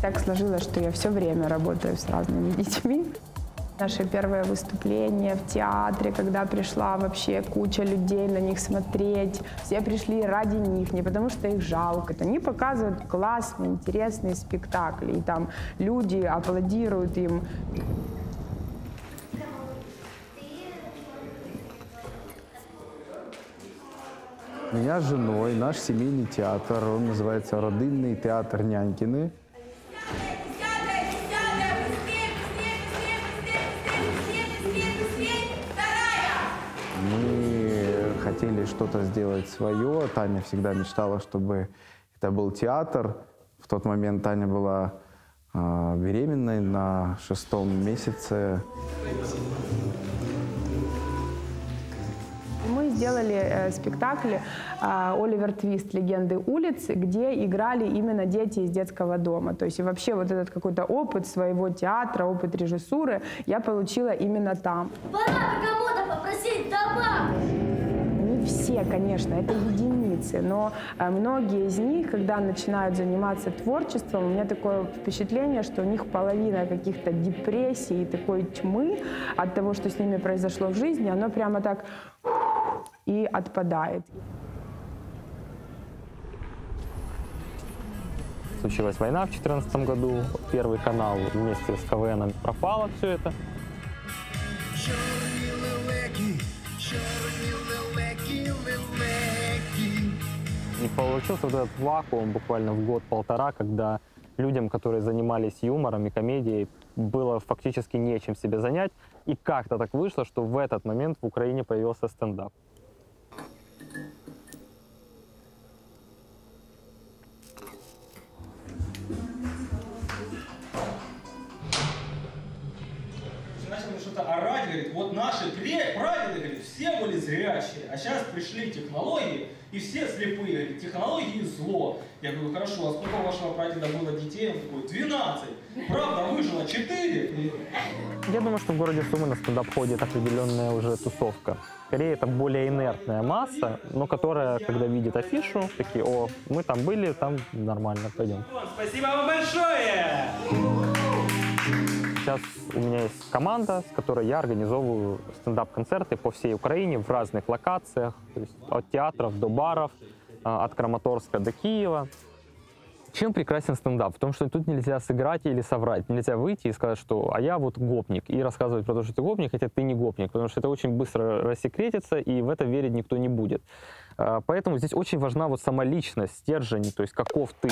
Так сложилось, что я все время работаю с разными детьми. Наше первое выступление в театре, когда пришла вообще куча людей на них смотреть. Все пришли ради них, не потому что их жалко. Они показывают классные, интересные спектакли. И там люди аплодируют им. У меня с женой наш семейный театр, он называется «Родинный театр Нянькины». Мы хотели что-то сделать свое. Таня всегда мечтала, чтобы это был театр. В тот момент Таня была беременной на 6-м месяце. Мы сделали спектакль «Оливер Твист. Легенды улиц», где играли именно дети из детского дома. То есть и вообще вот этот какой-то опыт своего театра, опыт режиссуры я получила именно там. Пора кого-то попросить добавок! Не все, конечно, это единицы, но многие из них, когда начинают заниматься творчеством, у меня такое впечатление, что у них половина каких-то депрессий и такой тьмы от того, что с ними произошло в жизни, оно прямо так и отпадает. Случилась война в 2014 году, Первый канал вместе с КВНом пропало все это. И получился вот этот вакуум буквально в год-полтора, когда людям, которые занимались юмором и комедией, было фактически нечем себя занять. И как-то так вышло, что в этот момент в Украине появился стендап. Начали что-то орать, говорит, вот наши прадеды, говорит, все были зрячие, а сейчас пришли технологии, и все слепые, говорит, технологии зло. Я говорю, хорошо, а сколько у вашего прадеда было детей? Он такой, 12. Правда, выжило 4. Я думаю, что в городе Сумы на стендап ходит определенная уже тусовка. Скорее, это более инертная масса, но которая, когда видит афишу, такие, о, мы там были, там нормально, пойдем. Спасибо вам большое! Сейчас у меня есть команда, с которой я организовываю стендап-концерты по всей Украине в разных локациях, то есть от театров до баров, от Краматорска до Киева. Чем прекрасен стендап? В том, что тут нельзя сыграть или соврать. Нельзя выйти и сказать, что «а я вот гопник», и рассказывать про то, что ты гопник, хотя ты не гопник, потому что это очень быстро рассекретится, и в это верить никто не будет. Поэтому здесь очень важна вот сама личность, стержень, то есть каков ты.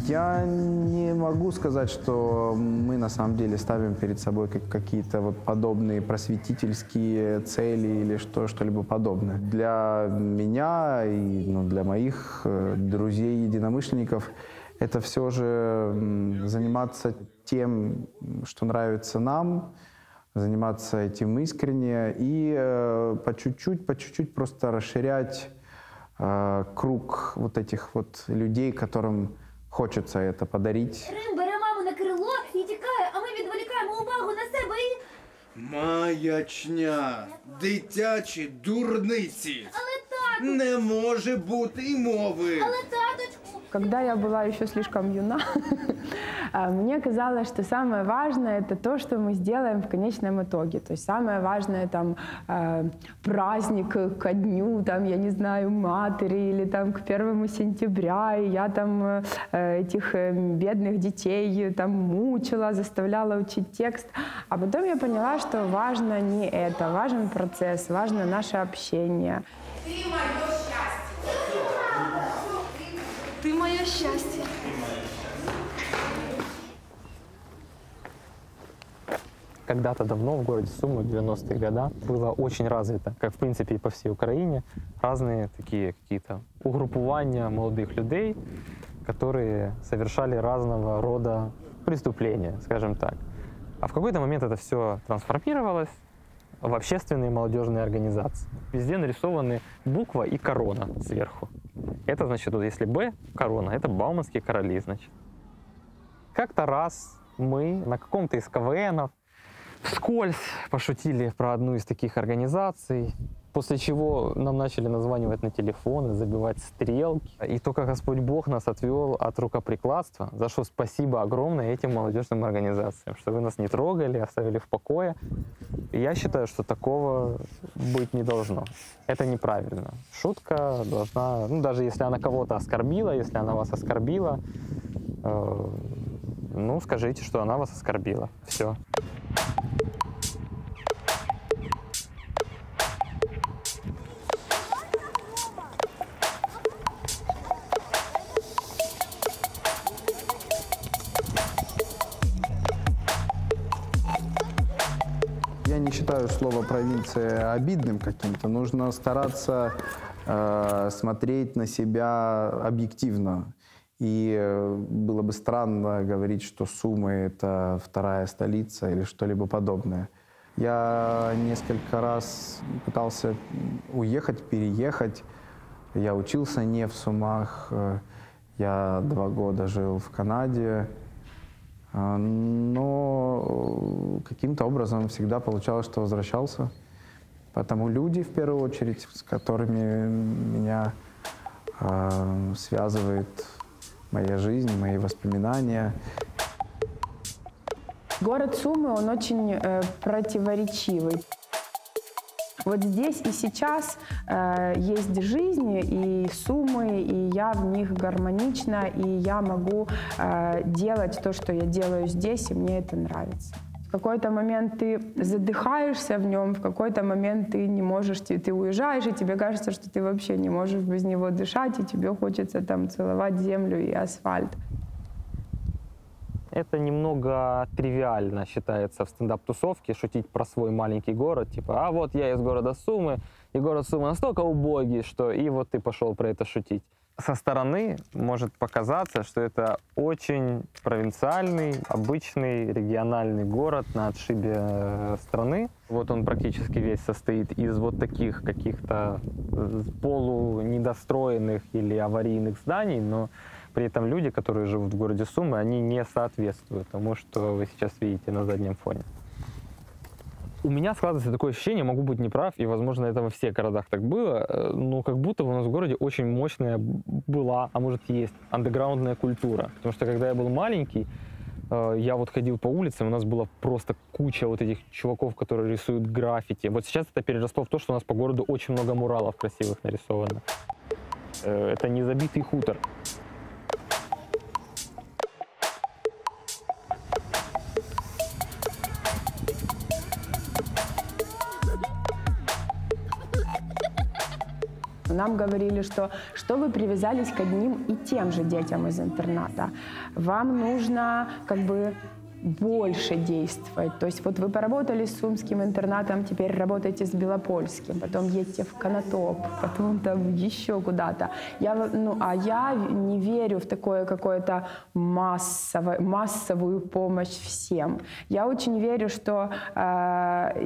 Я не могу сказать, что мы на самом деле ставим перед собой какие-то вот подобные просветительские цели или что-либо подобное. Для меня и для моих друзей-единомышленников это все же заниматься тем, что нравится нам, заниматься этим искренне и по чуть-чуть просто расширять круг вот этих вот людей, которым хочеться це подарити. Рим бере маму на крило і тікає, а ми відволікаємо увагу на себе і... Маячня, дитячі дурниці. Але тату, Не може бути й мови. але таточку. Когда я была еще слишком юна, мне казалось, что самое важное — это то, что мы сделаем в конечном итоге. То есть самое важное там праздник ко дню, там, я не знаю, матери или там к 1 сентября, и я там этих бедных детей там мучила, заставляла учить текст. А потом я поняла, что важно не это, важен процесс, важно наше общение. Ты мое счастье. Ты мое счастье. Когда-то давно в городе Сумы, в 90-е годы, было очень развито, как в принципе и по всей Украине, разные такие какие-то угруппования молодых людей, которые совершали разного рода преступления, скажем так. А в какой-то момент это все трансформировалось в общественные молодежные организации. Везде нарисованы буква и корона сверху. Это значит, вот если Б — корона, это Бауманские короли, значит. Как-то раз мы на каком-то из КВНов Вскользь пошутили про одну из таких организаций, после чего нам начали названивать на телефоны, забивать стрелки. И только Господь Бог нас отвел от рукоприкладства, за что спасибо огромное этим молодежным организациям, что вы нас не трогали, оставили в покое. И я считаю, что такого быть не должно. Это неправильно. Шутка должна, ну, даже если она кого-то оскорбила, если она вас оскорбила, ну, скажите, что она вас оскорбила. Все. Я не считаю слово «провинция» обидным каким-то. Нужно стараться смотреть на себя объективно. И было бы странно говорить, что Сумы — это вторая столица или что-либо подобное. Я несколько раз пытался уехать, переехать. Я учился не в Сумах. Я 2 года жил в Канаде. Но каким-то образом всегда получалось, что возвращался. Поэтому люди, в первую очередь, с которыми меня связывает моя жизнь, мои воспоминания. Город Сумы, он очень противоречивый. Вот здесь и сейчас есть жизнь, и Сумы, и я в них гармонична, и я могу делать то, что я делаю здесь, и мне это нравится. В какой-то момент ты задыхаешься в нем, в какой-то момент ты не можешь, ты уезжаешь, и тебе кажется, что ты вообще не можешь без него дышать, и тебе хочется там целовать землю и асфальт. Это немного тривиально считается в стендап-тусовке шутить про свой маленький город. Типа, а вот я из города Сумы, и город Сумы настолько убогий, что и вот ты пошел про это шутить. Со стороны может показаться, что это очень провинциальный, обычный региональный город на отшибе страны. Вот он практически весь состоит из вот таких каких-то полунедостроенных или аварийных зданий, но при этом люди, которые живут в городе Сумы, они не соответствуют тому, что вы сейчас видите на заднем фоне. У меня складывается такое ощущение, могу быть неправ, и, возможно, это во всех городах так было, но как будто у нас в городе очень мощная была, а может есть, андеграундная культура. Потому что когда я был маленький, я вот ходил по улицам, у нас была просто куча вот этих чуваков, которые рисуют граффити. Вот сейчас это переросло в то, что у нас по городу очень много муралов красивых нарисовано. Это не забитый хутор. Нам говорили, что вы привязались к одним и тем же детям из интерната. Вам нужно как бы больше действовать. То есть вот вы поработали с сумским интернатом, теперь работаете с белопольским, потом едете в Конотоп, потом там еще куда-то. Я не верю в такое какое-то массовую помощь всем. Я очень верю, что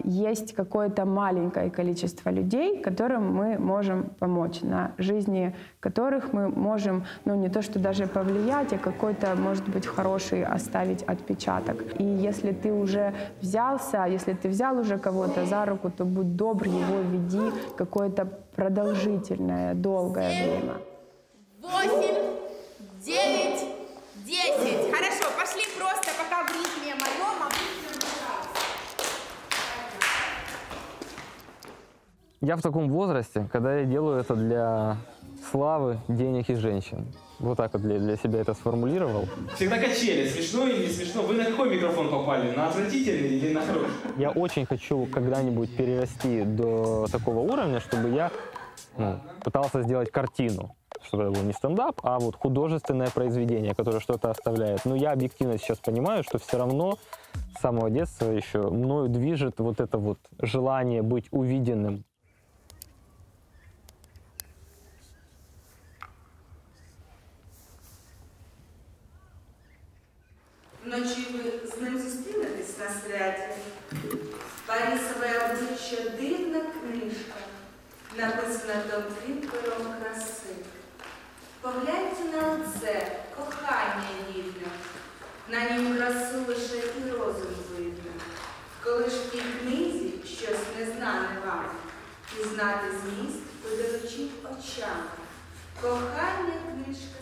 есть какое-то маленькое количество людей, которым мы можем помочь, на жизни которых мы можем, не то что даже повлиять, а какой-то, может быть, хороший оставить отпечаток. И если ты уже взялся, если ты взял уже кого-то за руку, то будь добр, его веди какое-то продолжительное, долгое время. 8, 9, 10. Хорошо, пошли просто пока в ритме моем, а быстро. Я в таком возрасте, когда я делаю это для славы, денег и женщин. Вот так вот для себя это сформулировал. Всегда качели, смешно или не смешно. Вы на какой микрофон попали? На отвратительный или на хороший? Я очень хочу когда-нибудь перерасти до такого уровня, чтобы я пытался сделать картину. Чтобы это был не стендап, а вот художественное произведение, которое что-то оставляет. Но я объективно сейчас понимаю, что все равно с самого детства еще мною движет вот это вот желание быть увиденным. Вночі ви з ним зустрінетесь на святі. Парісове обличчя – дивна книжка, написана тонким пером краси. Погляньте на оце, кохання гідне, на нім красу лише і розум видно. В коли ж в тій книзі щось незнане вам, пізнати зміст подивичіть очами. Кохання книжка